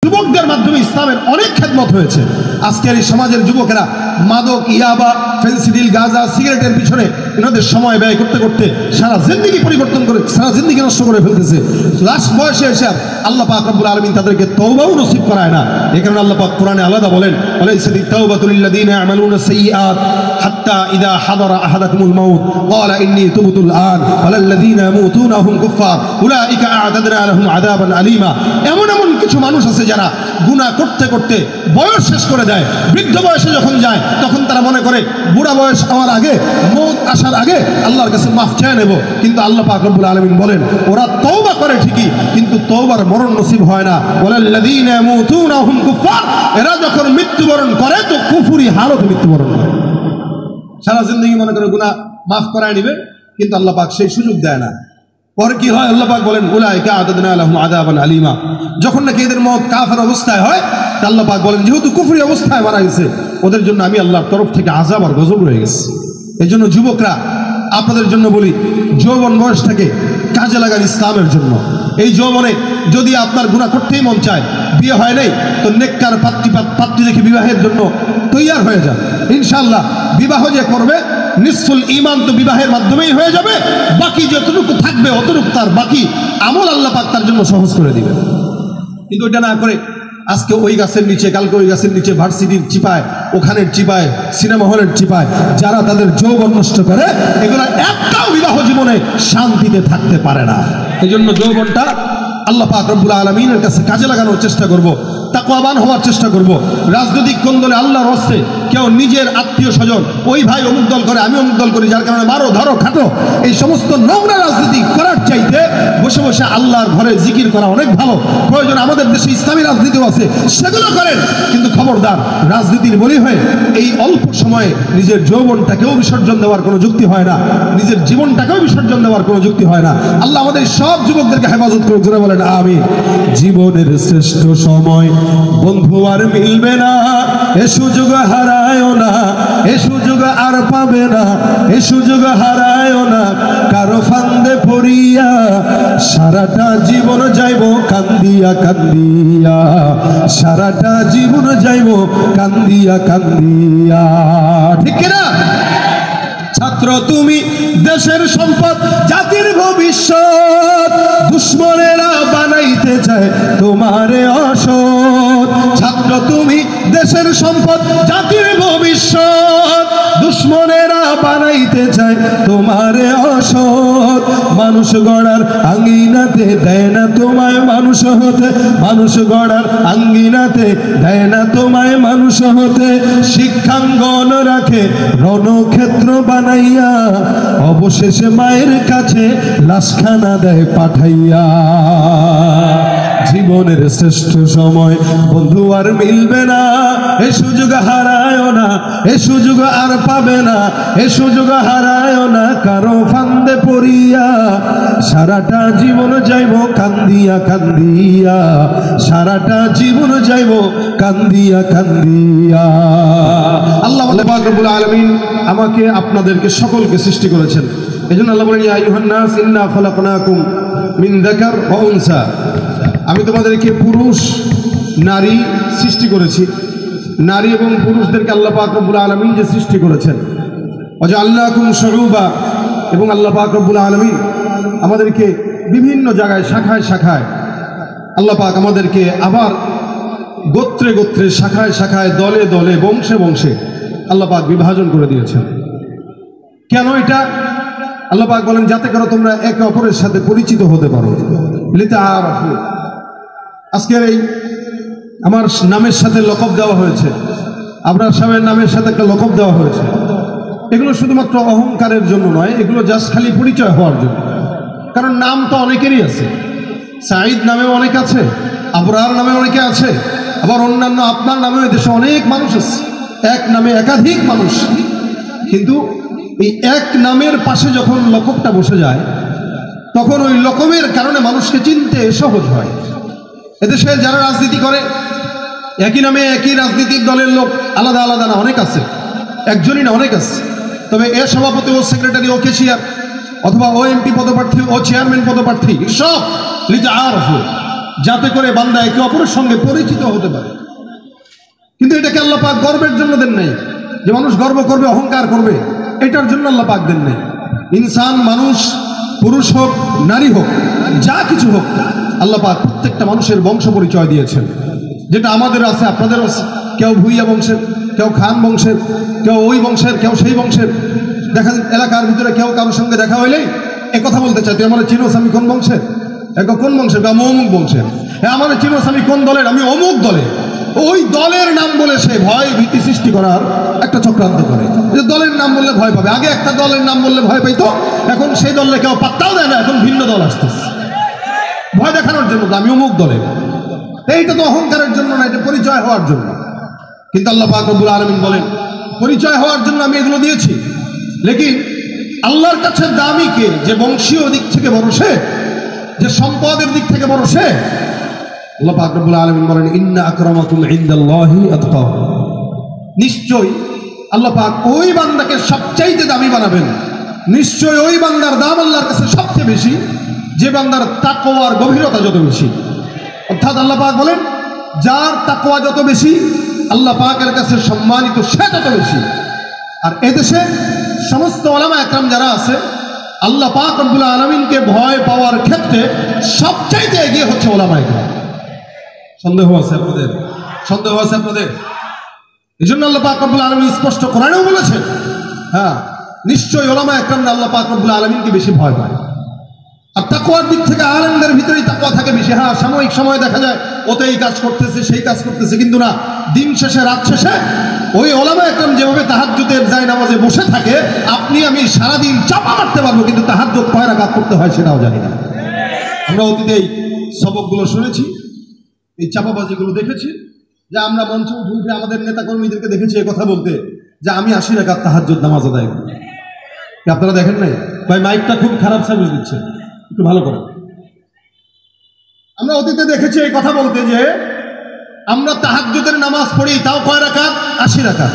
যুবকদের মাধ্যমে ইসলামের অনেক খেদমত হয়েছে। আজকের এই সমাজের যুবকেরা মাদক, ইয়াবা, ফেন্সিডিল, গাঁজা, সিগারেটের পিছনে এনাদের সময় ব্যয় করতে করতে সারা জিন্দেগি পরিবর্তন করে, সারা জিন্দেগি নষ্ট করে ফেলতেছে। লাস্ট বয়সে এসে আল্লাহ পাক রব্বুল আলামিন তাদেরকে তওবাও নসিব করায় না। এই কারণে আল্লাহ পাক কোরআনে আলাদা বলেন, ওয়ালাইসাতিত তাওবাতু লিল্লাযীনা ইয়ামালুনা সাইয়্যাত হাত্তা ইযা হাদারা আহাদাকুমুল মাউত ক্বালা ইন্নী তুবতুল আন ওয়ালাল্লাযীনা ইয়ামুতুনা হুম কুফফার উলাইকা আ'তাদনা লাহুম আযাবান আলীমা। এমন কিছু মানুষ আছে যারা গুনাহ করতে করতে বয়স শেষ করে দেয়। বৃদ্ধ বয়সে যখন যায় তখন তারা মনে করে বুড়া বয়স আমার আগে, মৌত আসার আগে আল্লাহর কাছে মাফ চেয়ে নেব। কিন্তু আল্লাহ পাক রব্বুল আলামিন বলেন ওরা তওবা করে ঠিকই, কিন্তু তওবার মরণ নসিব হয় না। ওয়ালাল্লাযীনা ইয়ামুতুনা হুম কুফফার, এরা যখন মৃত্যুবরণ করে তো কুফরি হালতে মৃত্যুবরণ করে। সারা জিন্দেগি মনে করে গুনাহ মাফ করায় নিবে, কিন্তু আল্লাহ পাক সেই সুযোগ দেয় না। পরে কি হয়? আল্লাহ পাক বলেন উলাইকা আ'তাদনা লাহুম আযাবান আলীমা। যখন নাকি এদের মওত কাফের অবস্থায় হয়, আল্লাহ পাক বলেন যেহেতু কুফরি অবস্থায় মারা গেছে, ওদের জন্য আমি আল্লাহর তরফ থেকে আযাব আর গজব রয়ে গেছে। এই জন্য যুবকরা, আপনাদের জন্য বলি, যৌবন বয়সটাকে কাজে লাগান ইসলামের জন্য। এই যৌবনে যদি আপনার গুনাহ করতেই মন চায়, বিয়ে হয় নাই তো নেককার পাত্রী দেখে বিবাহের জন্য তৈয়ার হয়ে যান। ইনশাআল্লাহ বিবাহ যে করবে, নিসফুল ঈমান তো বিবাহের মাধ্যমেই হয়ে যাবে। বাকি যতটুকু থাকবে অতটুকু তার বাকি আমল আল্লাহ পাক তার জন্য সহজ করে দিবেন। কিন্তু এটা না করে আজকে ওই গাছের নিচে, কালকে ওই গাছের নিচে, ভার্সিটির চিপায়, ওখানের চিপায়, সিনেমা হলের চিপায় যারা তাদের যৌবন নষ্ট করে, এগুলো একটাও বিবাহ জীবনে শান্তিতে থাকতে পারে না। এই জন্য যৌবনটা আল্লাহ পাক রব্বুল আলামিনের কাছে কাজে লাগানোর চেষ্টা করব, তাকওয়াবান হওয়ার চেষ্টা করব। রাজনৈতিক কোন্দলে আল্লাহর হস্তে কেউ নিজের আত্মীয় স্বজন, ওই ভাই অমুক দল করে, আমি অমুক দল করি, যার কারণে মারো ধরো খাটো, এই সমস্ত নোংরা রাজনীতি করার চাইতে বসে বসে আল্লাহর ঘরে জিকির করা অনেক ভালো। প্রয়োজন আমাদের দেশে ইসলামী রাজনীতিও আছে, সেগুলো করেন, কিন্তু খবরদার রাজনীতির বলি হয়ে এই অল্প সময়ে নিজের যৌবনটাকেও বিসর্জন দেওয়ার কোনো যুক্তি হয় না, নিজের জীবনটাকেও বিসর্জন দেওয়ার কোনো যুক্তি হয় না। আল্লাহ আমাদের সব যুবকদেরকে হেফাজত করুক, জোরে বলেন আমিন। জীবনের শ্রেষ্ঠ সময় বন্ধু আর মিলবে না, এ সুযোগ হারায় না, এ সুযোগ আর পাবে না, এ সুযোগ হারায় না কারো ফান্দে পড়িয়া। সারাটা জীবন যাইব কান্দিয়া কান্দিয়া, সারাটা জীবন যাইব কান্দিয়া কান্দিয়া। ঠিক কিনা? ছাত্র তুমি দেশের সম্পদ, জাতির ভবিষ্যৎ, দুশ্মনেরা বানাইতে চায় তোমারে অসৎ। ছাত্র তুমি দেশের সম্পদ, জাতির ভবিষ্যৎ, দুশ্মনেরা বানাইতে চায় তোমারে অসৎ। মানুষ গড়ার আঙ্গিনাতে দেয় না তোমায় মানুষ হতে, মানুষ গড়ার আঙ্গিনাতে দেয় না তোমায় মানুষ হতে। শিক্ষাঙ্গন রাখে রণক্ষেত্র বানাইয়া, অবশেষে মায়ের কাছে লাশখানা দেয় পাঠাইয়া। জীবনের শ্রেষ্ঠ সময় বন্ধু আর মিলবে না, এ সুযোগ হারায় না, এ সুযোগ আর পাবে না, এ সুযোগ হারায় না কারো ফান্দে পড়িয়া। সারাটা জীবন যাইব কান্দিয়া কান্দিয়া, সারাটা জীবন যাইব কান্দিয়া কান্দিয়া। আল্লাহ পাক রব্বুল আলামিন আমাকে আপনাদেরকে সকলকে সৃষ্টি করেছেন। এজন্য আল্লাহ বলেন ইয়া আইয়ুহান নাস ইন্না খলাকনাকুম মিন যাকার ওয়া উনসা। আমি তোমাদেরকে পুরুষ নারী সৃষ্টি করেছি। নারী এবং পুরুষদেরকে আল্লাহ পাক রব্বুল আলামিন যে সৃষ্টি করেছেন, ওয়াজআলনাকুম শুউবা, এবং আল্লাহ পাক রব্বুল আলামিন আমাদেরকে বিভিন্ন জায়গায় শাখায় শাখায়, আল্লাহ পাক আমাদেরকে আবার গোত্রে গোত্রে, শাখায় শাখায়, দলে দলে, বংশে বংশে আল্লাহ পাক বিভাজন করে দিয়েছেন। কেন এটা? আল্লাহ পাক বলেন যাতে করে তোমরা একে অপরের সাথে পরিচিত হতে পারো। লিতাআরাফু। আজকের এই আমার নামের সাথে লকব দেওয়া হয়েছে, আপনার স্বামীর নামের সাথে একটা লকব দেওয়া হয়েছে। এগুলো শুধুমাত্র অহংকারের জন্য নয়, এগুলো জাস্ট খালি পরিচয় হওয়ার জন্য। কারণ নাম তো অনেকেরই আছে, সাঈদ নামেও অনেক আছে, আবরার নামে অনেকে আছে, আবার অন্যান্য আপনার নামেও দেশে অনেক মানুষ আছে। এক নামে একাধিক মানুষ, কিন্তু এই এক নামের পাশে যখন লকবটা বসে যায়, তখন ওই লকবের কারণে মানুষকে চিনতে সহজ হয়। এদেশে যারা রাজনীতি করে, একই নামে একই রাজনীতির দলের লোক আলাদা আলাদা না, অনেক আছে, একজনই না, অনেক আছে। তবে এ সভাপতি, ও সেক্রেটারি, ও কেশিয়ার, অথবা ও এমপি পদপ্রার্থী, ও চেয়ারম্যান পদপ্রার্থী, সব লিতাআরাফু। যাতে করে বান্দা একে অপরের সঙ্গে পরিচিত হতে পারে। কিন্তু এটাকে আল্লাহ পাক গর্বের জন্য দেন নাই, যে মানুষ গর্ব করবে, অহংকার করবে, এটার জন্য আল্লাহ পাক দেন নাই। ইনসান, মানুষ, পুরুষ হোক নারী হোক, যা কিছু হোক, আল্লাহ পাক প্রত্যেকটা মানুষের বংশ পরিচয় দিয়েছেন, যেটা আমাদের আছে, আপনাদের আছে। কেউ ভুইয়া বংশের, কেউ খান বংশের, কেউ ওই বংশের, কেউ সেই বংশের। দেখা এলাকার ভিতরে কেউ কারোর সঙ্গে দেখা হইলেই এ কথা বলতে চাই, তুই আমার চিনোস আমি কোন বংশের, কোন বংশের, আমি অমুক বংশের। হ্যাঁ, আমার চিনোস আমি কোন দলের, আমি অমুক দলের। ওই দলের নাম বলে সে ভয় ভীতি সৃষ্টি করার একটা চক্রান্ত করে, যে দলের নাম বললে ভয় পাবে। আগে একটা দলের নাম বললে ভয় পাইতো, এখন সেই দলে কেউ পাত্তাও দেয় না, এখন ভিন্ন দল আসতেছে ভয় দেখানোর জন্য, আমি অমুক দলের। এইটা তো অহংকারের জন্য না, এটা পরিচয় হওয়ার জন্য। কিন্তু আল্লাহ পাক রব্বুল আলামিন বলেন, পরিচয় হওয়ার জন্য আমি এগুলো দিয়েছি, লেকিন আল্লাহর কাছে দামি কে? যে বংশীয় দিক থেকে বড় সে, যে সম্পদের দিক থেকে বড় সে। আল্লাহ পাক রব্বুল আলামিন বলেন, ইন্না আকরামাকুম ইনদাল্লাহি আতকাকুম। নিশ্চয়ই আল্লাহ পাক ওই বান্দাকে সবচাইতে দামি বানাবেন, নিশ্চয়ই ওই বান্দার দাম আল্লাহর কাছে সবচেয়ে বেশি যে বান্দার তাকওয়ার গভীরতা যত বেশি। অর্থাৎ আল্লাহ পাক বলেন, যার তাকওয়া যত বেশি আল্লাহ পাকের কাছে সম্মানিত সে তত বেশি। আর এদেশে সমস্ত ওলামা একরাম যারা আছে, আল্লাহ পাক রব্বুল আলামিনকে ভয় পাওয়ার ক্ষেত্রে সবচাইতে এগিয়ে হচ্ছে ওলামা একরাম। সন্দেহ আছে আপনাদের? সন্দেহ আছে আপনাদের? এই জন্য আল্লাহ পাক রব্বুল আলামিন স্পষ্ট কোরআনেও বলেছেন, হ্যাঁ, নিশ্চয়ই ওলামা একরামরা আল্লাহ পাক রব্বুল আলামিনকে বেশি ভয় পায়। আর তাকওয়ার দিক থেকে আলেমদের ভিতরেই তাকওয়া থাকে বেশি। হ্যাঁ, সাময়িক সময় দেখা যায় ওতে এই কাজ করতেছে, সেই কাজ করতেছে, কিন্তু না, দিন শেষে, রাত শেষে ওই ওলামা একরাম যেভাবে তাহাজ্জুদের জায়নামাজে বসে থাকে, আপনি আমি সারাদিন চাপা মারতে পারবো, কিন্তু তাহাজ্জুদ কয় রাকাত করতে হয় সেটাও জানি না। আমরা অতীতে এই সবকগুলো শুনেছি, এই চাপাবাজিগুলো দেখেছি, যে আমরা মঞ্চে উঠে উঠে আমাদের নেতাকর্মীদেরকে দেখেছি এ কথা বলতে, যে আমি 80 রাকাত তাহাজ্জুদ নামাজ আদায় করি। আপনারা দেখেন নাই? ভাই, মাইকটা খুব খারাপ সার্ভিস দিচ্ছে, একটু ভালো করে। আমরা অতীতে দেখেছি এই কথা বলতে, যে আমরা তাহাজ্জুদের নামাজ পড়ি, তাও কয় রাকাত? 80 রাকাত।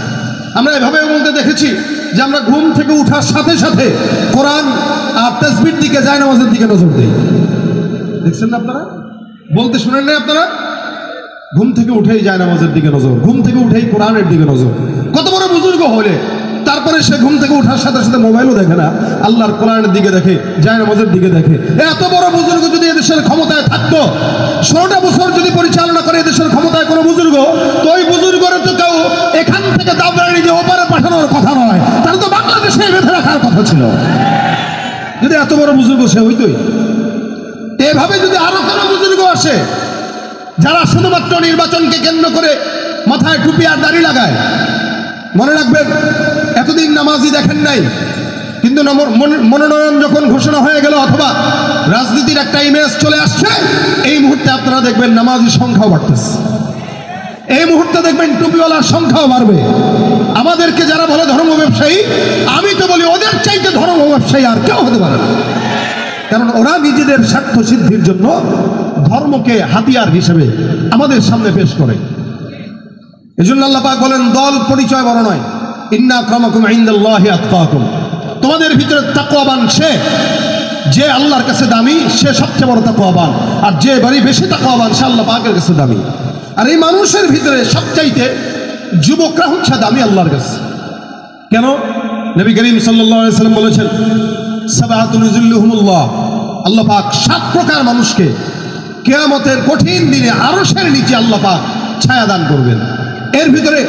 আমরা এভাবে বলতে দেখেছি যে আমরা ঘুম থেকে উঠার সাথে সাথে কোরআন আর তাসবিহর দিকে, জায়নামাজের দিকে নজর দিই। দেখছেন না আপনারা? বলতে শুনেন না আপনারা? ঘুম থেকে উঠেই জায়নামাজের দিকে নজর, ঘুম থেকে উঠেই কোরআনের দিকে নজর। কত বড় বুজুর্গ হলে তারপরে সে ঘুম থেকে ওঠার সাথে সাথে মোবাইলও দেখে না, আল্লাহর কোরআনের দিকে দেখে, জায়নামাজের দিকে দেখে। এত বড় বুজুর্গ যদি এদেশের ক্ষমতায় থাকতো, 16টা বছর যদি পরিচালনা করে এদেশের ক্ষমতায় কোনো বুজুর্গ, তো ওই বুজুর্গের তো কেউ এখান থেকে দাবরানি দিয়ে ওপারে পাঠানোর কথা নয়, তাহলে তো বাংলাদেশে বেঁধে রাখার কথা ছিল, যদি এত বড় বুজুর্গ সে হইতই। এভাবে যদি আরো কোনো বুজুর্গ আসে, যারা শুধুমাত্র নির্বাচনকে কেন্দ্র করে মাথায় টুপি আর দাড়ি লাগায়, মনে রাখবেন, এতদিন নামাজি দেখেন নাই, কিন্তু মনোনয়ন যখন ঘোষণা হয়ে গেল অথবা রাজনীতির একটা ইমেজ চলে আসছে, এই মুহূর্তে আপনারা দেখবেন নামাজির সংখ্যাও বাড়তেছে, এই মুহূর্তে দেখবেন টুপিওয়ালার সংখ্যাও বাড়বে। আমাদেরকে যারা বলে ধর্ম ব্যবসায়ী, আমি তো বলি ওদের চাইতে ধর্ম ব্যবসায়ী আর কেউ হতে পারে না, কারণ ওরা নিজেদের স্বার্থ সিদ্ধির জন্য ধর্মকে হাতিয়ার হিসেবে আমাদের সামনে পেশ করে। এজন্য আল্লাহ পাক বলেন, দল পরিচয় বড় নয়, ইন্না আক্রামাকুম ইনদাল্লাহি আতকাকুম। তোমাদের ভিতরে তাকওয়াবান সে, যে আল্লাহর কাছে দামি, সে সবচেয়ে বড় তাকওয়াবান। আর যে বাড়ি বেশি তাকওয়াবান, সে আল্লাহ পাকের কাছে দামি। আর এই মানুষের ভিতরে সবচাইতে যুবকরা হচ্ছে দামি আল্লাহর কাছে। কেন? নবী করিম সাল্লাল্লাহু আলাইহি ওয়াসাল্লাম বলেছেন, সাবাতুন ইযিল্লুহুমুল্লাহ, আল্লাহ পাক 7 প্রকার মানুষকে কিয়ামতের কঠিন দিনে আরশের নিচে আল্লাহ পাক ছায়া দান করবেন। এর ভিতরে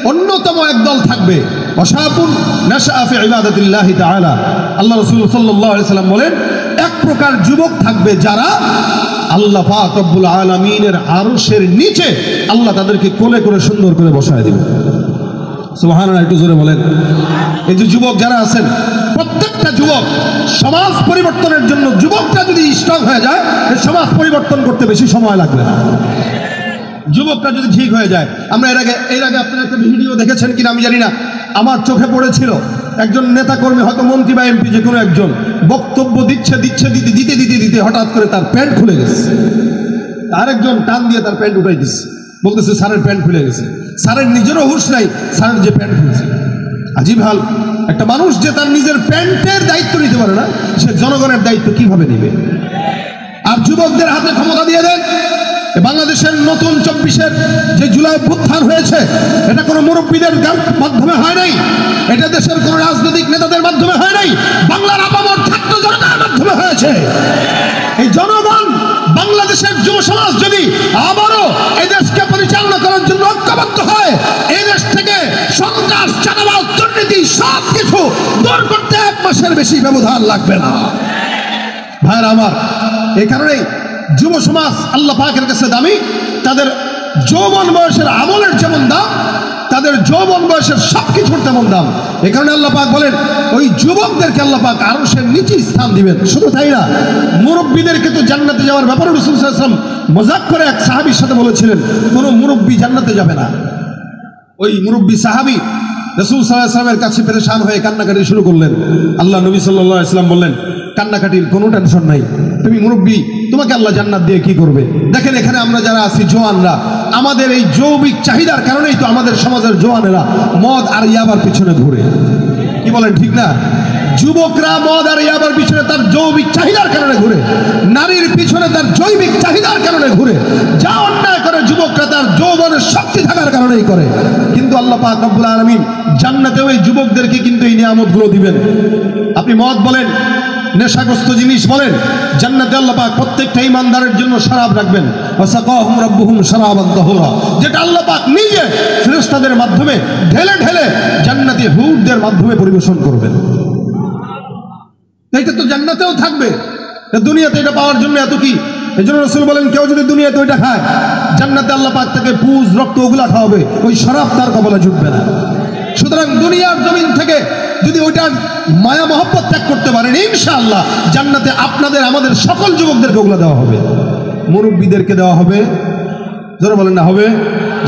অন্যতম একদল থাকবে, ওয়াশাবুন নাশআ ফি ইবাদাতিল্লাহি তাআলা। আল্লাহ রাসূল সাল্লাল্লাহু আলাইহি ওয়াসাল্লাম বলেন, এক প্রকার যুবক থাকবে যারা আল্লাহ পাক রব্বুল আলামিনের আরশের নিচে আল্লাহ তাদেরকে কোলে করে সুন্দর করে বসায় দিবেন। সুবহানাল্লাহ, একটু জোরে বলেন। এই যে যুবক যারা আছেন, প্রত্যেকটা যুবক সমাজ পরিবর্তনের জন্য, যুবকটা যদি স্ট্রং হয়ে যায়, সমাজ পরিবর্তন করতে বেশি সময় লাগবে না। যুবকটা যদি ঠিক হয়ে যায়, আমরা এর আগে আপনারা একটা ভিডিও দেখেছেন কিনা আমি জানি না, আমার চোখে পড়েছিল, একজন নেতাকর্মী, হয়তো মন্ত্রী বা এমপি, যে কোনো একজন বক্তব্য দিতে হঠাৎ করে তার প্যান্ট খুলে গেছে। আরেকজন টান দিয়ে তার প্যান্ট উঠাই দিচ্ছে, বলতেছে স্যারের প্যান্ট খুলে গেছে। স্যারের নিজেরও হুঁশ নাই, স্যারের যে প্যান্ট খুলছে। আজিব হাল, একটা মানুষ যে তার নিজের প্যান্টের দায়িত্ব নিতে পারে না, সে জনগণের দায়িত্ব কিভাবে নেবে? আর যুবকদের হাতে ক্ষমতা দিয়ে দেন। বাংলাদেশের নতুন 24-এর যে জুলাই অভ্যুত্থান হয়েছে, এটা কোনো মুরব্বীদের মাধ্যমে হয় নাই, এটা দেশের কোনো রাজনৈতিক নেতাদের মাধ্যমে হয় নাই, বাংলার আপামর ছাত্র জনতার মাধ্যমে হয়েছে। এই জনগণ, বাংলাদেশের যুব সমাজ যদি আবারও এই দেশকে পরিচালনা করার জন্য ঐক্যবদ্ধ হয়, এই দেশ থেকে সন্ত্রাস, চাঁদাবাজ, দুর্নীতি সব কিছু দূর করতে 1 মাসের বেশি ব্যবধান লাগবে না। ভাইরা আমার, এই কারণেই যুব সমাজ আল্লাহ পাকের কাছে দামি। তাদের যৌবন বয়সের আমলের যেমন দাম, তাদের যৌবন বয়সের সবকিছুর তেমন দাম। এই কারণে আল্লাহ পাক বলেন, ওই যুবকদেরকে আল্লাহ পাক আরশের নিচে স্থান দিবেন। শুধু তাই না, মুরব্বীদেরকে তো জান্নাতে যাওয়ার ব্যাপারে রাসূল সাল্লাল্লাহু আলাইহি ওয়াসাল্লাম মজাক করে এক সাহাবীর সাথে বলেছিলেন, কোনো মুরব্বী জান্নাতে যাবে না। ওই মুরব্বী সাহাবী রাসূল সাল্লাল্লাহু আলাইহি ওয়াসাল্লামের কাছে পেরেশান হয়ে কান্নাকাটি শুরু করলেন। আল্লাহ নবী সাল্লাল্লাহু আলাইহি ওয়াসাল্লাম বললেন, কান্নাকাটির কোনো টেনশন নাই, তুমি মুরব্বী, তোমাকে আল্লাহ জান্নাত দিয়ে কি করবে। দেখেন, এখানে আমরা যারা আছি জোয়ানরা, আমাদের এই যৌবিক চাহিদার কারণেই তো আমাদের সমাজের জোয়ানেরা মদ আর ইয়াবার পিছনে ঘুরে। কি বলেন, ঠিক না? যুবকরা মদ আর ইয়াবার পিছনে তার যৌবিক চাহিদার কারণে ঘুরে, নারীর পিছনে তার জৈবিক চাহিদার কারণে ঘুরে। যা অন্যায় করে যুবকরা তার যৌবনের শক্তি থাকার কারণেই করে। কিন্তু আল্লাহ পাক রব্বুল আলামিন জান্নাতেও এই যুবকদেরকে কিন্তু এই নিয়ামতগুলো দিবেন। আপনি মদ বলেন, নেশাগ্রস্ত জিনিস বলেন, জান্নাতে আল্লাহ পাক প্রত্যেকটা ঈমানদারের জন্য শরাব রাখবেন। ওয়াসাকাহুম রাব্বুহুম শরাবান তাহুরা, যেটা আল্লাহ পাক নিজে ফেরেশতাদের মাধ্যমে ঢেলে ঢেলে জান্নাতি হুরদের মাধ্যমে পরিবেশন করবেন। এটা তো জান্নাতেও থাকবে, দুনিয়াতে এটা পাওয়ার জন্য এত কি। এই জন্য রাসূল বলেন, কেউ যদি দুনিয়াতে ওইটা খায়, জান্নাতে আল্লাহ পাক তাকে পুজ, রক্ত ওগুলা খাওয়াবে, ওই শরাব তার কবলে জুটবে না। সুতরাং দুনিয়ার জমিন থেকে যদি ওইটার মায়া মহব্বত ত্যাগ করতে পারেন, ইনশাআল্লাহ জান্নাতে আপনাদের আমাদের সকল যুবকদেরকে ওগুলো দেওয়া হবে। মুরব্বীদেরকে দেওয়া হবে, যারা বলেন না হবে,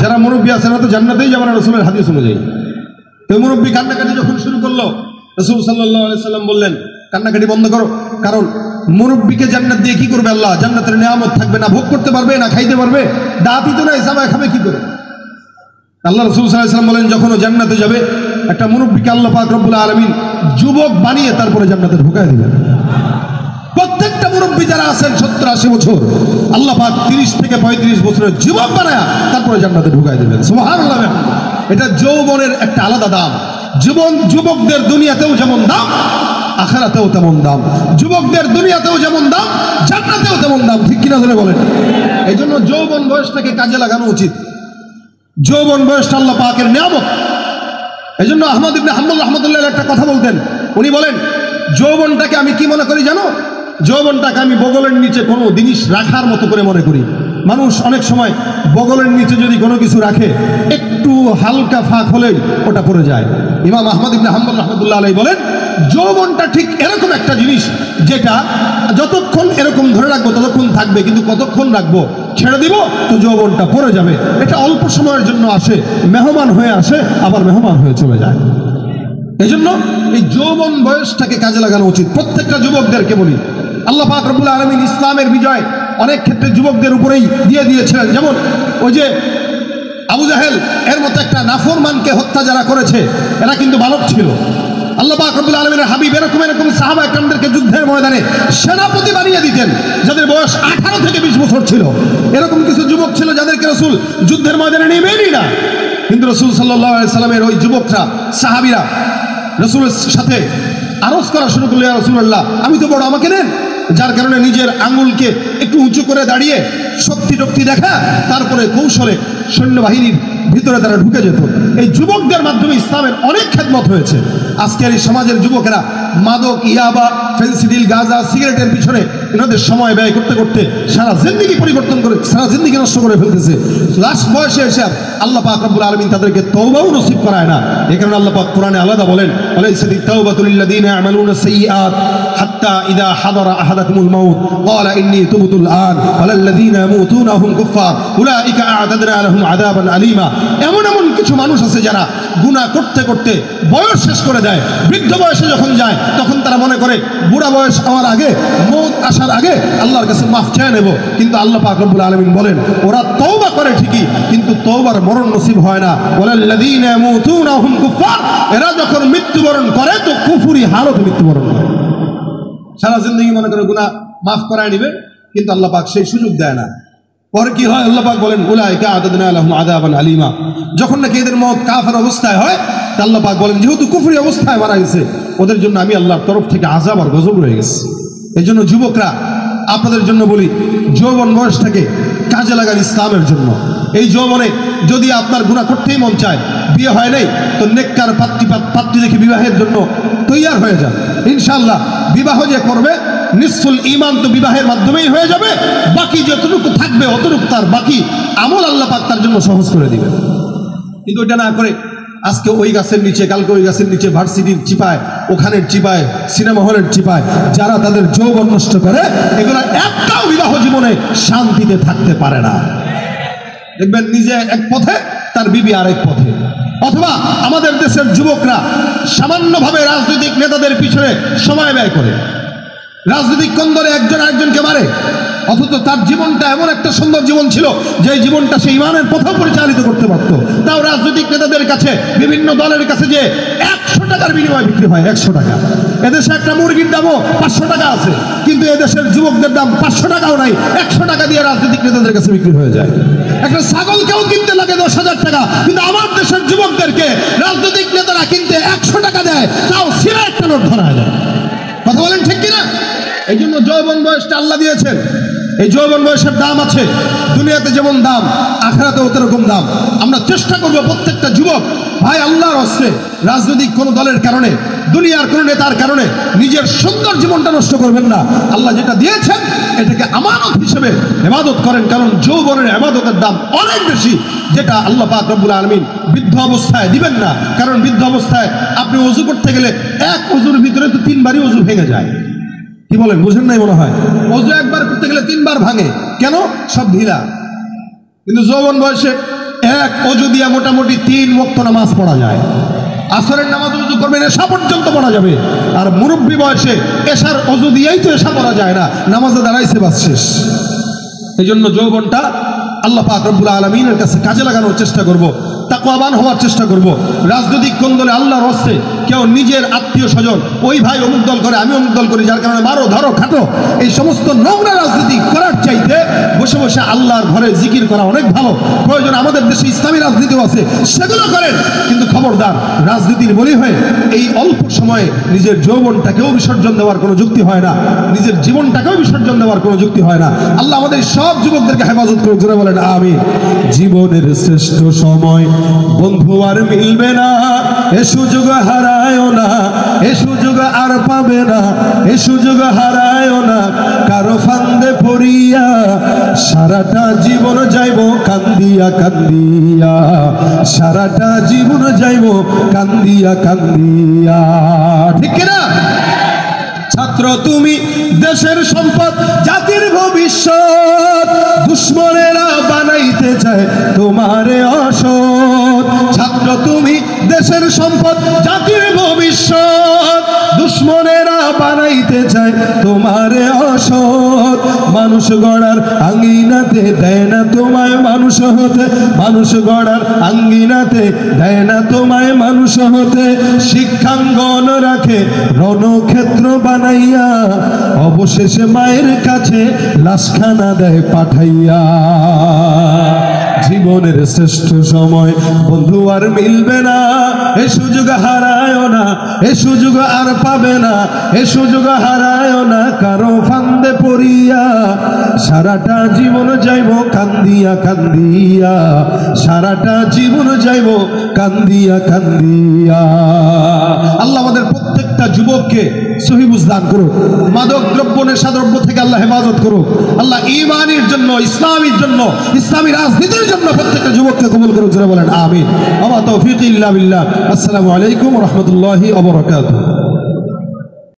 যারা মুরব্বী আছে না তো জান্নাতেই যাবেন রাসূলের হাদিস অনুযায়ী। তো মুরব্বী কান্নাকাটি যখন শুরু করলো, রাসূল সাল্লাল্লাহু আলাইহি সাল্লাম বললেন, কান্নাকাটি বন্ধ করো, কারণ মুরব্বীকে জান্নাত দিয়ে কি করবে আল্লাহ? জান্নাতের নিয়ামত থাকবে না, ভোগ করতে পারবে না, খাইতে পারবে, দাঁতই তো নাই, জামায় খাবে কি করে? আল্লাহ রাসূল সাল্লাল্লাহু আলাইহি সাল্লাম বলেন, যখন ও জান্নাতে যাবে, একটা মুরব্বীকে আল্লাহ পাক রব্বুল আলামিন যুবক বানিয়ে তারপরে জান্নাতে ঢুকায় দিবেন। প্রত্যেকটা মুরব্বী যারা আছেন 70-80 বছর, আল্লাহ পাক 30 থেকে 35 বছরের যুবক বানায় তারপরে জান্নাতে ঢুকায় দিবেন। সুবহানাল্লাহ। এটা যৌবনের একটা আলাদা দাম। যুবকদের দুনিয়াতেও যেমন দাম, আখিরাতেও তেমন দাম। যুবকদের দুনিয়াতেও যেমন দাম, জান্নাতেও তেমন দাম। ঠিক কিনা ধরে বলেন? এই জন্য যৌবন বয়সটাকে কাজে লাগানো উচিত। যৌবন বয়সটা আল্লাহ পাকের নিয়ামত। এই জন্য আহমদ ইবনে হাম্বল রাহমাতুল্লাহ একটা কথা বলতেন। উনি বলেন, যৌবনটাকে আমি কি মনে করি জানো? যৌবনটাকে আমি বগলের নিচে কোনো জিনিস রাখার মতো করে মনে করি। মানুষ অনেক সময় বগলের নিচে যদি কোনো কিছু রাখে, একটু হালকা ফাঁক হলেই ওটা পড়ে যায়। ইমাম আহমদ ইবনে হাম্বল রাহমাতুল্লাহ আলাইহি বলেন, যৌবনটা ঠিক এরকম একটা জিনিস, যেটা যতক্ষণ এরকম ধরে রাখবো ততক্ষণ থাকবে, কিন্তু কতক্ষণ রাখবো, ছেড়ে দিব তো যৌবনটা পড়ে যাবে। এটা অল্প সময়ের জন্য আসে, মেহমান হয়ে আসে, আবার মেহমান হয়ে চলে যায়। এই জন্য এই যৌবন বয়সটাকে কাজে লাগানো উচিত। প্রত্যেকটা যুবকদেরকে বলি, আল্লাহ পাক রব্বুল আলামিন ইসলামের বিজয় অনেক ক্ষেত্রে যুবকদের উপরেই দিয়ে দিয়েছিলেন। যেমন ওই যে আবু জাহেল এর মতো একটা নাফরমানকে হত্যা যারা করেছে, এরা কিন্তু বালক ছিল। আল্লাহ পাক রব্বুল আলামিনের হাবিব এরকম সাহাবা একরামদেরকে যুদ্ধের ময়দানে সেনাপতি বানিয়ে দিতেন, যাদের বয়স 18 থেকে 20 বছর ছিল। এরকম কিছু যুবক ছিল যাদেরকে রাসূল যুদ্ধের ময়দানে নেবেনই না। কিন্তু রাসূল সাল্লাল্লাহু আলাইহি সাল্লামের ওই যুবকরা, সাহাবীরা রাসূলের সাথে আরজ করা শুরু করলো, ইয়া রাসূলুল্লাহ, আমি তো বড়, আমাকে নেন। যার কারণে নিজের আঙ্গুলকে একটু উঁচু করে দাঁড়িয়ে শক্তি দেখা, তারপরে কৌশলে সৈন্যবাহিনীর ভিতরে তারা ঢুকে যেত। এই যুবকদের মাধ্যমে ইসলামের অনেক খেদমত হয়েছে। আজকের এই সমাজের যুবকেরা মাদক, ইয়াবা, ফেন্সিডিল, গাঁজা, সিগারেটের পিছনে এনাদের সময় ব্যয় করতে করতে সারা জিন্দেগি পরিবর্তন করে, সারা জিন্দেগি নষ্ট করে ফেলতেছে। লাস্ট বয়সে এসে আল্লাহ পাক রব্বুল আলামিন তাদেরকে তওবাও নসিব করায় না। এই কারণে আল্লাহ পাক কোরআনে আলাদা বলেন, ওয়ালাইসাতিত তাওবাতু লিল্লাযিনা ইয়ামালুনা সাইয়্যাত হাত্তা ইযা হাদারা আহাদাকুমুল মাউত ক্বালা ইন্নী তুবতুল আন ওয়ালাল্লাযিনা ইয়ামুতুনা হুম কুফফার উলাইকা আ'তাদনা লাহুম আযাবান আলীমা। এমন কিছু মানুষ আছে যারা গুনাহ করতে করতে বয়স শেষ করে দেয়। বৃদ্ধ বয়সে যখন যায় তখন তারা মনে করে বুড়া বয়স হওয়ার আগে, মৌত আসার আগে আল্লাহর কাছে মাফ চেয়ে নেব। কিন্তু আল্লাহ পাক রব্বুল আলামিন বলেন, ওরা তওবা করে ঠিকই, কিন্তু তওবার মরণ নসিব হয় না। ওয়ালাল্লাযিনা ইয়ামুতুনা হুম কুফফার, এরা যখন মৃত্যুবরণ করে তো কুফরি হালতে মৃত্যুবরণ করে। সারা জিন্দেগি মনে করে গুনাহ মাফ করায় নেবে, কিন্তু আল্লাহ পাক সেই সুযোগ দেয় না। পরে কি হয়? আল্লাহ পাক বলেন উলাইকা আ'তাদনা লাহুম আযাবান আলীমা। যখন নাকি এদের মওত কাফের অবস্থায় হয়, আল্লাহ পাক বলেন যেহেতু কুফরি অবস্থায় মারা গেছে, ওদের জন্য আমি আল্লাহর তরফ থেকে আযাব আর গজব রয়ে গেছে। এই জন্য যুবকরা, আপনাদের জন্য বলি, যৌবন বয়সটাকে কাজে লাগান ইসলামের জন্য। এই যৌবনে যদি আপনার গুনাহ করতেই মন চায়, বিয়ে হয় নাই, তো নেককার পাত্রী দেখে বিবাহের জন্য তৈয়ার হয়ে যান। ইনশাআল্লাহ বিবাহ যে করবে, নিসফুল ঈমান তো বিবাহের মাধ্যমেই হয়ে যাবে, বাকি যতটুকু থাকবে অতটুকু তার বাকি আমল আল্লাহ পাক তার জন্য সহজ করে দিবেন। কিন্তু এটা না করে আজকে ওই গাছের নিচে, কালকে ওই গাছের নিচে, ভার্সিটির চিপায়, ওখানের চিপায়, সিনেমা হলের চিপায় যারা তাদের যৌবন নষ্ট করে, এগুলো একটাও বিবাহ জীবনে শান্তিতে থাকতে পারে না। দেখবেন নিজে এক পথে, তার বিবি আরেক পথে। অথবা আমাদের দেশের যুবকরা সামান্যভাবে রাজনৈতিক নেতাদের পিছনে সময় ব্যয় করে, রাজনৈতিক কন্দলে একজন আরেকজনকে মারে, অথচ তার জীবনটা এমন একটা সুন্দর জীবন ছিল যে জীবনটা সে ইমানের পথেও পরিচালিত করতে পারত। তাও রাজনৈতিক নেতাদের কাছে, বিভিন্ন দলের কাছে যে 100 টাকার বিনিময়ে বিক্রি হয়, 100 টাকা। এদেশে একটা মুরগির দামও 500 টাকা আছে, কিন্তু এদেশের যুবকদের দাম 500 টাকাও নাই, 100 টাকা দিয়ে রাজনৈতিক নেতাদের কাছে বিক্রি হয়ে যায়। একটা ছাগলকেও কিনতে লাগে 10,000 টাকা, কিন্তু আমার দেশের যুবকদেরকে রাজনৈতিক নেতারা কিনতে 100 টাকা দেয়, তাও সিরা একটা নোট ধরা যায়। কথা বলেন ঠিক কিনা? এই জন্য যৌবন বয়সটা আল্লাহ দিয়েছেন। এই যৌবন বয়সের দাম আছে, দুনিয়াতে যেমন দাম, আখিরাতেও তেরকম দাম। আমরা চেষ্টা করব প্রত্যেকটা যুবক ভাই, আল্লাহর হস্তে রাজনৈতিক কোনো দলের কারণে, দুনিয়ার কোনো নেতার কারণে নিজের সুন্দর জীবনটা নষ্ট করবেন না। আল্লাহ যেটা দিয়েছেন এটাকে আমানত হিসেবে ইবাদত করেন, কারণ যৌবনের ইবাদতের দাম অনেক বেশি, যেটা আল্লাহ পাক রব্বুল আলামিন বৃদ্ধ অবস্থায় দিবেন না। কারণ বৃদ্ধ অবস্থায় আপনি ওযু করতে গেলে এক ওযুর ভিতরে তো 3 বারই ওযু ভেঙে যায়। কি বলেন, বুঝেন নাই মনে হয়? ওযু একবার করতে গেলে 3 বার ভাঙে, কেন? সব ঢিলা। কিন্তু যৌবন বয়সে এক ওযু দিয়ে মোটামুটি 3 ওয়াক্ত নামাজ পড়া যায়। আসরের নামাজ ওযু করবেন, এশা পর্যন্ত পড়া যাবে। আর মুরব্বী বয়সে এশার ওযু দিয়েই তো এশা পড়া যায় না, নামাজে দাঁড়াইছে বাস শেষ। এই জন্য যৌবনটা আল্লাহ পাক রব্বুল আলামিনের কাছে কাজে লাগানোর চেষ্টা করব, তাকওয়াবান হওয়ার চেষ্টা করব। রাজনৈতিক কোন্দলে আল্লাহর হস্তে কেউ নিজের আত্মীয় স্বজন, ওই ভাই অমুক দল করে, আমি অমুক দল করি, যার কারণে মারো ধরো খাটো, এই সমস্ত নোংরা রাজনীতি করার চাইতে বসে বসে আল্লাহর ঘরে জিকির করা অনেক ভালো। প্রয়োজন আমাদের দেশে ইসলামী রাজনীতিও আছে, সেগুলো করেন, কিন্তু খবরদার রাজনীতির বলি হয়ে এই অল্প সময়ে নিজের যৌবনটাকেও বিসর্জন দেওয়ার কোনো যুক্তি হয় না, নিজের জীবনটাকেও বিসর্জন দেওয়ার কোনো যুক্তি হয় না। আল্লাহ আমাদের সব যুবকদেরকে হেফাজত করুক, জোরে বলেন আমিন। জীবনের শ্রেষ্ঠ সময় বন্ধু আর মিলবে না, এ সুযোগ হারায়ও না, এ সুযোগ আর পাবে না, এ সুযোগ হারায়ও না কারো ফান্দে পড়িয়া, সারাটা জীবন যাইব কান্দিয়া কান্দিয়া, সারাটা জীবন যাইব কান্দিয়া কান্দিয়া। ঠিক কিনা? ছাত্র তুমি দেশের সম্পদ, জাতির ভবিষ্যৎ, দুশ্মনেরা বানাইতে চায় তোমারে অসৎ। ছাত্র তুমি দেশের সম্পদ, জাতির ভবিষ্যৎ, দুশ্মনেরা বানাইতে চায় তোমারে অসৎ। মানুষ গড়ার আঙ্গিনাতে দেয় না তোমায় মানুষ হতে, মানুষ গড়ার আঙ্গিনাতে দেয় না তোমায় মানুষ হতে। শিক্ষাঙ্গন রাখে রণক্ষেত্র বানাইয়া, অবশেষে মায়ের কাছে লাশখানা দেয় পাঠাইয়া। জীবনের শ্রেষ্ঠ সময় বন্ধু আর মিলবে না, এ সুযোগ হারায়ও না, এ সুযোগ আর পাবে না, এ সুযোগ হারায়ও না কারো ফান্দে পড়িয়া, সারাটা জীবন যাইব কান্দিয়া কান্দিয়া, সারাটা জীবন যাইব কান্দিয়া কান্দিয়া। আল্লাহ আমাদের প্রত্যেকটা যুবককে সহি বুঝ দান করুক, মাদক দ্রব্য নেশা দ্রব্য থেকে আল্লাহ হেফাজত করুক। আল্লাহ ঈমানের জন্য, ইসলামের জন্য, ইসলামী রাজনীতির জন্য প্রত্যেকটা যুবককে কবুল করুক, যারা বলেন আমিন। আমা তৌফিক ইল্লা বিল্লাহ। আসসালামু আলাইকুম ওয়া রাহমাতুল্লাহি ওয়া বারাকাতুহু।